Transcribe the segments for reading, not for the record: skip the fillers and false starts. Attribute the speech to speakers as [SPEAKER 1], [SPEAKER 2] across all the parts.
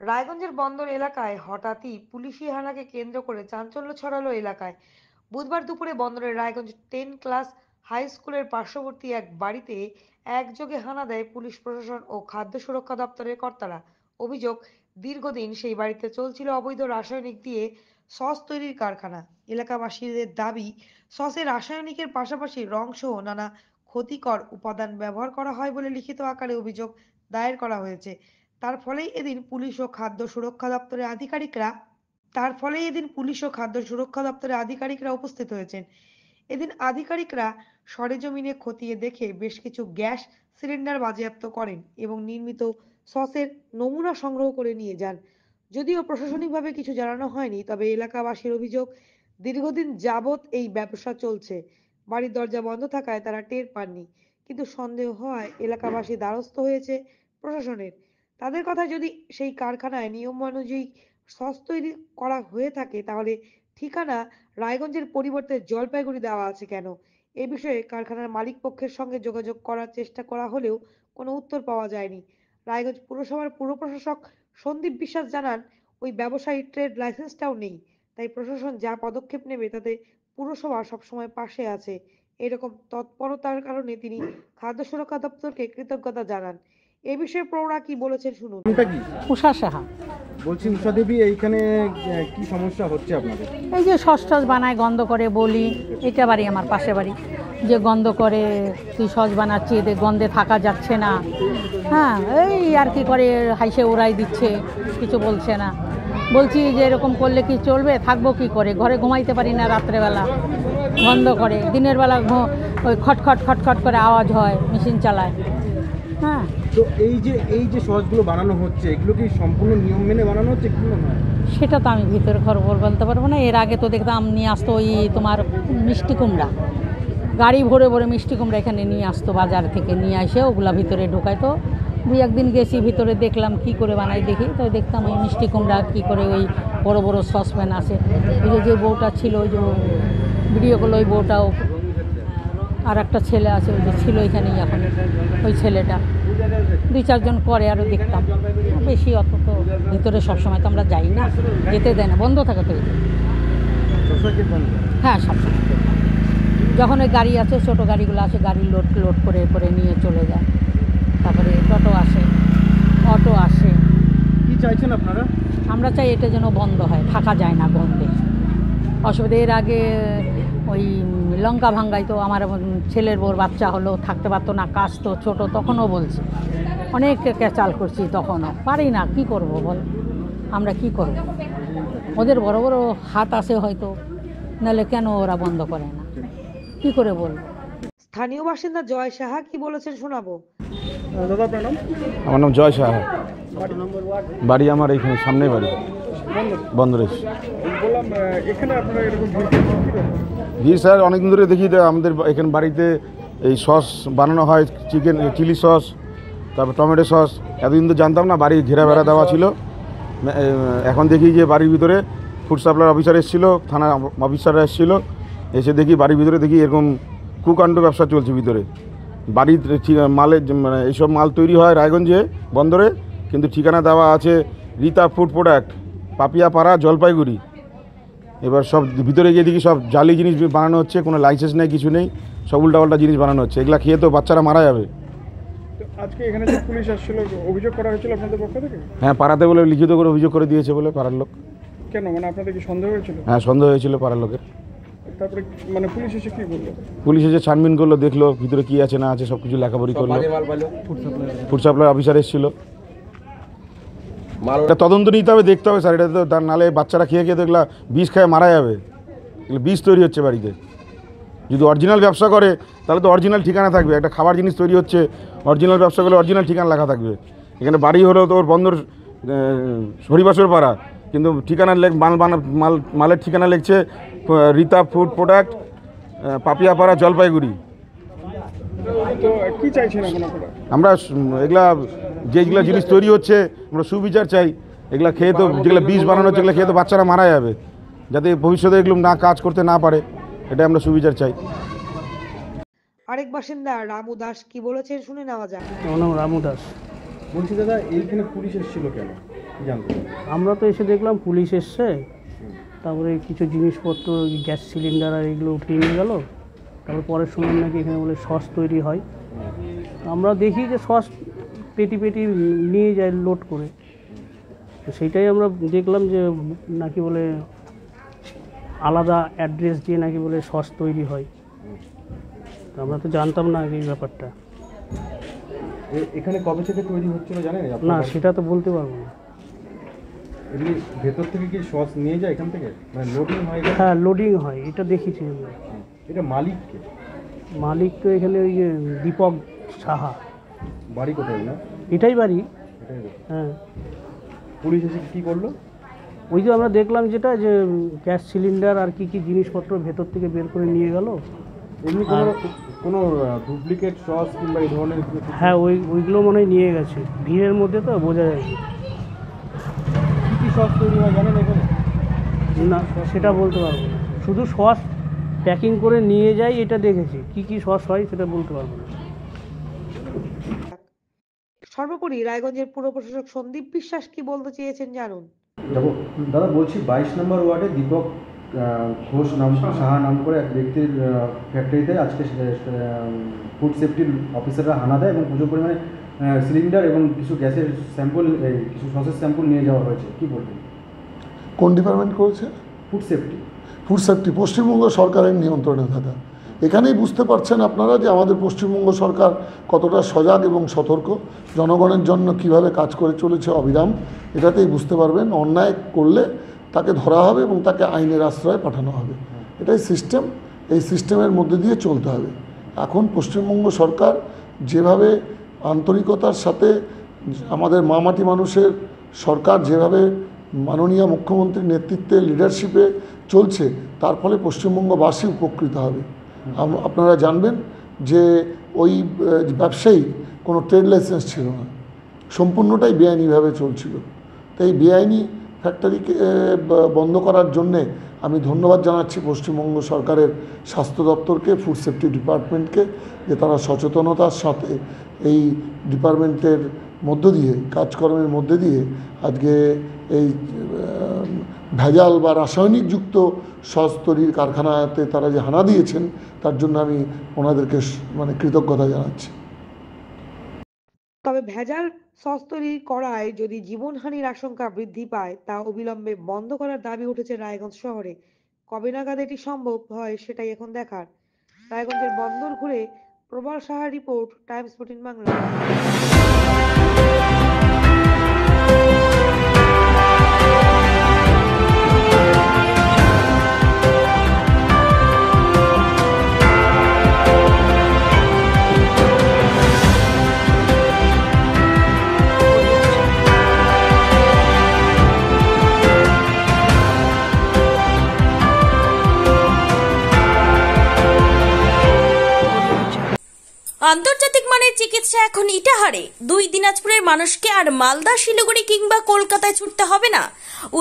[SPEAKER 1] রায়গঞ্জের বন্দর এলাকায় হঠাৎই পুলিশি হানাকে কেন্দ্র করে চাঞ্চল্য ছড়ালো এলাকায়। বুধবার দুপুরে বন্দরের রায়গঞ্জ 10 ক্লাস হাই স্কুলের পার্শ্ববর্তী এক বাড়িতে একযোগে হানা দেয় পুলিশ প্রশাসন ও খাদ্য সুরক্ষা দপ্তরের কর্তারা। অভিযোগ, দীর্ঘদিন সেই বাড়িতে চলছিল অবৈধ রাসায়নিক দিয়ে সস তৈরির কারখানা। এলাকাবাসীদের দাবি, সসে রাসায়নিকের পাশাপাশি রংসহ নানা ক্ষতিকর উপাদান ব্যবহার করা হয় বলে লিখিত আকারে অভিযোগ দায়ের করা হয়েছে। তার ফলেই এদিন পুলিশ ও খাদ্য সুরক্ষা দপ্তরের আধিকারিকরা তার ফলেই এদিন পুলিশ ও খাদ্য সুরক্ষা দপ্তরের আধিকারিকরা উপস্থিত হয়েছেন। এদিন আধিকারিকরা সরেজমিনে খতিয়ে দেখে বেশ কিছু গ্যাস সিলিন্ডার বাজেয়াপ্ত করেন এবং নির্মিত সসের নমুনা সংগ্রহ করে নিয়ে যান। যদিও প্রশাসনিকভাবে কিছু জানানো হয়নি, তবে এলাকাবাসীর অভিযোগ, দীর্ঘদিন যাবৎ এই ব্যবসা চলছে। বাড়ির দরজা বন্ধ থাকায় তারা টের পাননি, কিন্তু সন্দেহ হওয়ায় এলাকাবাসী দ্বারস্থ হয়েছে প্রশাসনের। তাদের কথায়, যদি সেই কারখানায় নিয়ম অনুযায়ী সস তৈরি করা হয়ে থাকে, তাহলে ঠিকানা রায়গঞ্জের পরিবর্তে জলপাইগুড়ি দেওয়া আছে কেন? এ বিষয়ে কারখানার মালিক পক্ষের সঙ্গে যোগাযোগ করার চেষ্টা করা হলেও কোনো উত্তর পাওয়া যায়নি। রায়গঞ্জ পুরসভার পুর প্রশাসক সন্দীপ বিশ্বাস জানান, ওই ব্যবসায়ীর ট্রেড লাইসেন্সটাও নেই। তাই প্রশাসন যা পদক্ষেপ নেবে তাতে পুরসভা সবসময় পাশে আছে। এরকম তৎপরতার কারণে তিনি খাদ্য সুরক্ষা দপ্তরকে কৃতজ্ঞতা জানান। এ বিষয়ে প্রৌঢ়া কি বলেছেন শুনুন।
[SPEAKER 2] নামটা কি?
[SPEAKER 3] উষা সাহা।
[SPEAKER 2] বলছি উষা দেবী, এইখানে কি সমস্যা হচ্ছে আপনাদের?
[SPEAKER 3] এই যে সস টস বানায়, গন্ধ করে বলি, এটা বাড়ি আমার পাশে বাড়ি, যে গন্ধ করে, তুই সস বানাচ্ছি, এতে গন্ধে থাকা যাচ্ছে না। হ্যাঁ, এই আর কি করে হাইসে উড়াই দিচ্ছে, কিছু বলছে না। বলছি যে এরকম করলে কি চলবে, থাকবো কি করে, ঘরে ঘুমাইতে পারি না রাত্রেবেলা, গন্ধ করে, দিনের বেলা ওই খটখট খটখট করে আওয়াজ হয়, মেশিন চালায়। হ্যাঁ,
[SPEAKER 2] তো এই যে সসগুলো বানানো হচ্ছে, এগুলো কি সম্পূর্ণ নিয়ম মেনে বানানো হচ্ছে কি মনে হয়?
[SPEAKER 3] সেটা তো আমি ভিতরে ঘর বলতে পারবো না। এর আগে তো দেখতাম নিয়ে আসতো ওই তোমার মিষ্টি কুমড়া, গাড়ি ভরে ভরে মিষ্টি কুমড়া এখানে নিয়ে আসতো, বাজার থেকে নিয়ে এসে ওগুলা ভিতরে ঢোকাইতো। দুই একদিন গেছি ভিতরে, দেখলাম কি করে বানাই, দেখি তো দেখতাম ওই মিষ্টি কুমড়া কী করে ওই বড় বড় সসপ্যান আসে। ওই যে বউটা ছিল, ওই যে ভিডিও করলো, ওই বউটাও, আর একটা ছেলে আছে ওই যে ছিল এখানেই এখন, ওই ছেলেটা, দুই চারজন করে আরও দেখতাম। বেশি অত তো ভিতরে সবসময় তো আমরা যাই না, যেতে দেয় না, বন্ধ থাকে তো। হ্যাঁ, সবসময় যখন ওই গাড়ি আছে, ছোটো গাড়িগুলো আসে, গাড়ি লোড লোড করে করে নিয়ে চলে যায়। তারপরে টোটো আসে, অটো আসে।
[SPEAKER 2] কি চাইছেন আপনারা?
[SPEAKER 3] আমরা চাই এটা যেন বন্ধ হয়, থাকা যায় না গন্ধে, অসুবিধা। এর আগে ওই লঙ্কা ভাঙ্গাই তো, আমার ছেলের বোর বাচ্চা হলো, থাকতে পারতো না, কাজ তো ছোটো, তখনও বলছি, অনেক ক্যাচাল করছি, তখনও পারি না, কি করব বল, আমরা কি করব? ওদের বড় বড় হাত আসে হয়তো, নাহলে কেন ওরা বন্ধ করে না, কি করে বলবো?
[SPEAKER 1] স্থানীয় বাসিন্দা জয় সাহা কি বলেছেন শোনাবো।
[SPEAKER 2] দাদা আপনার নাম?
[SPEAKER 4] আমার নাম জয় সাহা। বাড়ি আমার এইখানে সামনে বাড়ি, বন্দরে।
[SPEAKER 2] বললাম এখানে আপনারা এরকম
[SPEAKER 4] জি স্যার, অনেকদিন ধরে দেখি আমাদের এখানে বাড়িতে এই সস বানানো হয়, চিকেন চিলি সস, তারপর টমেটো সস। এতদিন তো জানতাম না, বাড়ি ঘেরা বেড়া দেওয়া ছিল। এখন দেখি যে বাড়ির ভিতরে ফুড সাপ্লাই অফিসার এসেছিলো, থানা অফিসাররা এসেছিলো, এসে দেখি বাড়ির ভিতরে দেখি এরকম কুকাণ্ড ব্যবসা চলছে ভিতরে। বাড়ির মালের মানে এইসব মাল তৈরি হয় রায়গঞ্জে বন্দরে, কিন্তু ঠিকানা দেওয়া আছে রীতা ফুড প্রোডাক্ট, পাপিয়াপাড়া, জলপাইগুড়ি। এবার সব ভিতরে গিয়ে দেখি সব জালি জিনিস বানানো হচ্ছে, কোনো লাইসেন্স নেই, কিছু নেই, সব উল্টাপাল্টা জিনিস বানানো হচ্ছে। এগুলা খেয়ে তো বাচ্চারা মারা যাবে।
[SPEAKER 2] আজকে এখানে যে পুলিশ আসছিল, অভিযোগ করা হয়েছিল আপনাদের পক্ষ থেকে?
[SPEAKER 4] হ্যাঁ, পাড়াতে বলে লিখিত করে অভিযোগ করে দিয়েছে বলে পাড়ার লোক।
[SPEAKER 2] কেন, মানে আপনাদের কি সন্দেহ হয়েছিল?
[SPEAKER 4] হ্যাঁ, সন্দেহ হয়েছিল পাড়ার লোকের।
[SPEAKER 2] তারপরে মানে পুলিশ এসে কি বললো?
[SPEAKER 4] পুলিশ এসে ছানবিন করলো, দেখলো ভিতরে কী আছে না আছে, সব কিছু লেখাপড়ি করলো। ফুড সাপ্লাই অফিসার এসেছিলো। এটা তদন্ত নিতে হবে, দেখতে হবে স্যার, এটা তো তার নালে বাচ্চারা খেয়ে খেয়ে দেখলা বিষ খায় মারা যাবে। এগুলো বিষ তৈরি হচ্ছে বাড়িতে। যদি অরিজিনাল ব্যবসা করে তাহলে তো অরিজিনাল ঠিকানা থাকবে, একটা খাবার জিনিস তৈরি হচ্ছে, অরিজিনাল ব্যবসা করলে অরিজিনাল ঠিকানা লেখা থাকবে। এখানে বাড়ি হলো তো ওর বন্দর হরিবাসর পাড়া, কিন্তু ঠিকানা মালের ঠিকানা লিখছে রীতা ফুড প্রোডাক্ট, পাপিয়াপাড়া, জলপাইগুড়ি।
[SPEAKER 2] তো কি চাইছেন এখন আপনারা?
[SPEAKER 4] আমরা এগুলা যেগুলো জিনিস তৈরি হচ্ছে, আমরা সুবিচার চাই। এগুলা খেয়ে তো, যেগুলো বীজ বানানো হচ্ছে, এগুলো খেয়ে তো বাচ্চারা মারা যাবে, যাতে ভবিষ্যতে এগুলো না কাজ করতে না পারে, এটা আমরা সুবিচার চাই।
[SPEAKER 1] আরেক বাসিন্দা রামু দাস কি বলেছেন শুনে নেওয়া যাক।
[SPEAKER 5] আমার নাম রামু দাস।
[SPEAKER 2] বলছি দাদা, এইখানে পুলিশ এসেছিল কেন? কি জানতে পারলেন?
[SPEAKER 5] আমরা তো এসে দেখলাম পুলিশ এসছে, তারপরে কিছু জিনিসপত্র গ্যাস সিলিন্ডার আর এগুলো উঠিয়ে নিয়ে গেল। তারপর পরের সময় নাকি এখানে বলে সস তৈরি হয়। আমরা দেখি যে সস পেটি পেটি নিয়ে যায় লোড করে, তো সেইটাই আমরা দেখলাম যে নাকি বলে আলাদা অ্যাড্রেস দিয়ে নাকি বলে সস তৈরি হয়। তো আমরা তো জানতাম না এই ব্যাপারটা।
[SPEAKER 2] এখানে কবে থেকে তৈরি হচ্ছিল জানেন
[SPEAKER 5] না, সেটা তো বলতে পারবো না।
[SPEAKER 2] এমনি ভেতর থেকে কি সস নিয়ে যায় এখান থেকে, মানে লোডিং হয়?
[SPEAKER 5] হ্যাঁ, লোডিং হয়, এটা দেখেছি আমরা।
[SPEAKER 2] এটা মালিককে?
[SPEAKER 5] মালিক তো এখানে ওই যে দীপক সাহা।
[SPEAKER 2] বাড়ি কোথায় না?
[SPEAKER 5] এটাই বাড়ি।
[SPEAKER 2] এটাই বাড়ি।
[SPEAKER 5] হ্যাঁ।
[SPEAKER 2] পুলিশ এসে কি করলো?
[SPEAKER 5] ওই যে আমরা দেখলাম যেটা যে গ্যাস সিলিন্ডার আর কি কি জিনিসপত্র ভেতর থেকে বের করে নিয়ে গেল।
[SPEAKER 2] এমনি কোনো ডুপ্লিকেট সস কিংবা এই ধরনের কিছু?
[SPEAKER 5] হ্যাঁ, ওইগুলো মনে হয় নিয়ে গেছে। ভিড়ের মধ্যে তো বোঝা যায়
[SPEAKER 2] কী কী সস তৈরি হয় জানেন এখানে?
[SPEAKER 5] না, সেটা বলতে পারবো না। শুধু সস প্যাকিং করে নিয়ে যাই এটা দেখেছি, কি কি সস হয় সেটা বলতে পারবো না।
[SPEAKER 1] সর্বোপরি রায়গঞ্জের পুর প্রশাসক সন্দীপ বিশ্বাস কি বলতে চেয়েছেন জানুন।
[SPEAKER 2] দাদা বলছি 22 নম্বর ওয়ার্ডে দীপক ঘোষ নাম সাহা নাম করে এক ব্যক্তির ফ্যাক্টরিতে আজকে ফুড সেফটির অফিসাররা হানা দেয় এবং প্রচুর পরিমাণে সিলিন্ডার এবং কিছু গ্যাসের স্যাম্পল, কিছু সসের স্যাম্পল নিয়ে যাওয়া হয়েছে। কি বলবেন?
[SPEAKER 6] কোন ডিপার্টমেন্ট করেছে?
[SPEAKER 2] Food safety.
[SPEAKER 6] Food safety Paschimbanga সরকারের নিয়ন্ত্রণে থাকা। এখানেই বুঝতে পারছেন আপনারা যে আমাদের পশ্চিমবঙ্গ সরকার কতটা সজাগ এবং সতর্ক, জনগণের জন্য কিভাবে কাজ করে চলেছে অবিরাম। এটাতেই বুঝতে পারবেন অন্যায় করলে তাকে ধরা হবে এবং তাকে আইনের আশ্রয়ে পাঠানো হবে। এটাই সিস্টেম, এই সিস্টেমের মধ্যে দিয়ে চলতে হবে। এখন পশ্চিমবঙ্গ সরকার যেভাবে আন্তরিকতার সাথে আমাদের মামাটি মানুষের সরকার যেভাবে মাননীয় মুখ্যমন্ত্রীর নেতৃত্বে লিডারশিপে চলছে, তার ফলে পশ্চিমবঙ্গবাসী উপকৃত হবে। আপনারা জানবেন যে ওই ব্যবসায়ী কোনো ট্রেড লাইসেন্স ছিল না, সম্পূর্ণটাই বেআইনিভাবে চলছিল। তাই বেআইনি ফ্যাক্টরিকে বন্ধ করার জন্যে আমি ধন্যবাদ জানাচ্ছি পশ্চিমবঙ্গ সরকারের স্বাস্থ্য দপ্তরকে, ফুড সেফটি ডিপার্টমেন্টকে, যে তারা সচেতনতার সাথে এই ডিপার্টমেন্টের মধ্য দিয়ে, কাজকর্মের মধ্যে দিয়ে আজকে এই ভেজাল বা রাসায়নিকযুক্ত সস তৈরির কারখানাতে তারা যে হানা দিয়েছেন, তার জন্য আমি ওনাদেরকে কৃতজ্ঞতা জানাচ্ছি।
[SPEAKER 1] তবে ভেজাল সস তৈরি করায় যদি জীবনহানির আশঙ্কা বৃদ্ধি পায় তা অবিলম্বে বন্ধ করার দাবি উঠেছে রায়গঞ্জ শহরে। কবে নাগাদ এটি সম্ভব হয় সেটাই এখন দেখার। রায়গঞ্জের বন্দর ঘুরে প্রবাল সাহার রিপোর্ট, টাইমস 14 বাংলা।
[SPEAKER 7] আন্তর্জাতিক মানের চিকিৎসা এখন ইটাহারে। 2 দিনাজপুরের মানুষকে আর মালদা, শিলিগুড়ি কিংবা কলকাতায় ছুটতে হবে না।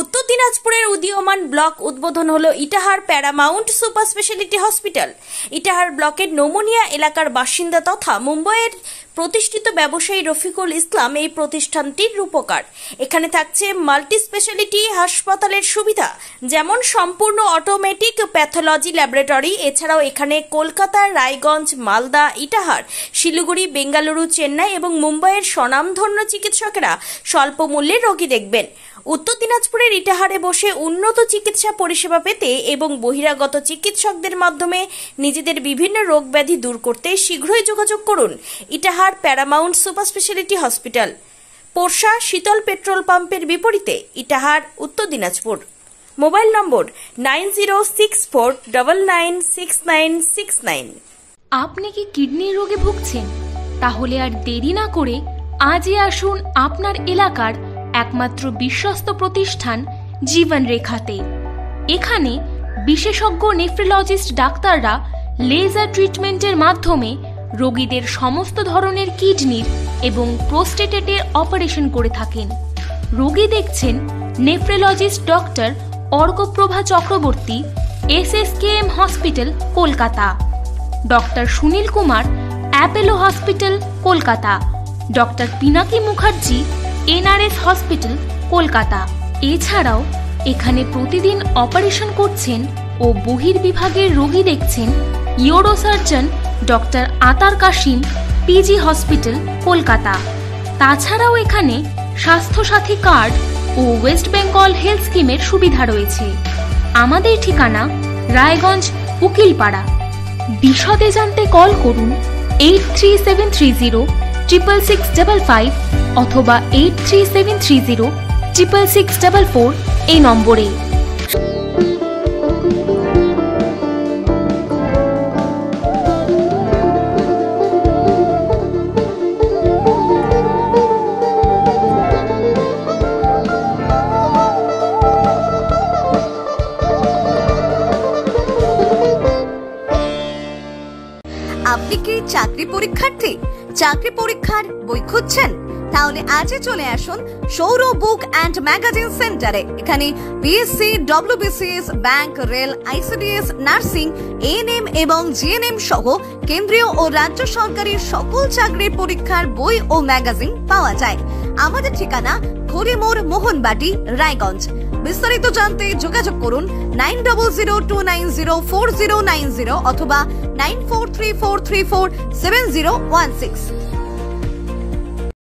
[SPEAKER 7] উত্তর দিনাজপুরের উদীয়মান ব্লক উদ্বোধন হলো Itahar Paramount super speciality hospital. Itahar ব্লকের নোমনিয়া এলাকার বাসিন্দা তথা মুম্বাইয়ের প্রতিষ্ঠিত ব্যবসায়ী রফিকুল ইসলাম এই প্রতিষ্ঠানটির রূপকার। এখানে থাকছে মাল্টি স্পেশালিটি হাসপাতালের সুবিধা, যেমন সম্পূর্ণ অটোমেটিক প্যাথোলজি ল্যাবরেটরি। এছাড়াও এখানে কলকাতা, রায়গঞ্জ, মালদা, ইটাহার, শিলিগুড়ি, বেঙ্গালুরু, চেন্নাই এবং মুম্বাইয়ের স্বনামধন্য চিকিৎসকেরা স্বল্প মূল্যে রোগী দেখবেন। উত্তর দিনাজপুরের ইটাহারে বসে উন্নত চিকিৎসা পরিষেবা পেতে এবং বহিরাগত চিকিৎসকদের মাধ্যমে নিজেদের বিভিন্ন রোগ ব্যাধি দূর করতে শীঘ্রই যোগাযোগ করুন Itahar Paramount super speciality hospital, Porsha Sheetal petrol পাম্পের বিপরীতে, ইটাহার, উত্তর দিনাজপুর। মোবাইল নম্বর 9064996969।
[SPEAKER 8] আপনি কি কিডনি রোগে ভুগছেন? তাহলে আর দেরি না করে আজই আসুন আপনার এলাকার একমাত্র বিশ্বস্ত প্রতিষ্ঠান জীবন রেখাতে। এখানে বিশেষজ্ঞ নেফ্রোলজিস্ট ডাক্তাররা লেজার ট্রিটমেন্টের মাধ্যমে রোগীদের সমস্ত ধরনের কিডনির এবং প্রোস্টেটের অপারেশন করে থাকেন। রোগী দেখছেন nephrologist doctor Arkaprava Chakraborty, SSKM hospital, Kolkata. Doctor Sunil Kumar, Apollo hospital, Kolkata. Doctor Pinaki Mukherjee, NRS hospital, Kolkata. এছাড়াও এখানে প্রতিদিন অপারেশন করছেন ও বহির্বিভাগের রোগী দেখছেন ইউরোসার্জন ডক্টর আতার কাশিম, পিজি হসপিটাল, কলকাতা। তাছাড়াও এখানে স্বাস্থ্যসাথী কার্ড ও ওয়েস্ট বেঙ্গল হেলথ স্কিমের সুবিধা রয়েছে। আমাদের ঠিকানা রায়গঞ্জ, উকিলপাড়া। বিশদে জানতে কল করুন 8373066655 অথবা 8373066644 এই নম্বরে।
[SPEAKER 9] আপনি কি চাকরি পরীক্ষার্থী? চাকরি পরীক্ষার বই খুঁজছেন? তাহলে আজই চলে আসুন সৌর বুক অ্যান্ড ম্যাগাজিন সেন্টারে। এখানে BSc, WBCS, bank, rail, ICDS, nursing, ANM এবং জিএনএম সহ কেন্দ্রীয় ও রাজ্য সরকারি সকল চাকরির পরীক্ষার বই ও ম্যাগাজিন পাওয়া যায়। আমাদের ঠিকানা ঘড়িমোড়, মোহনবাটি, রায়গঞ্জ। বিস্তারিত জানতে যোগাযোগ করুন 9002904090 অথবা 9434347016।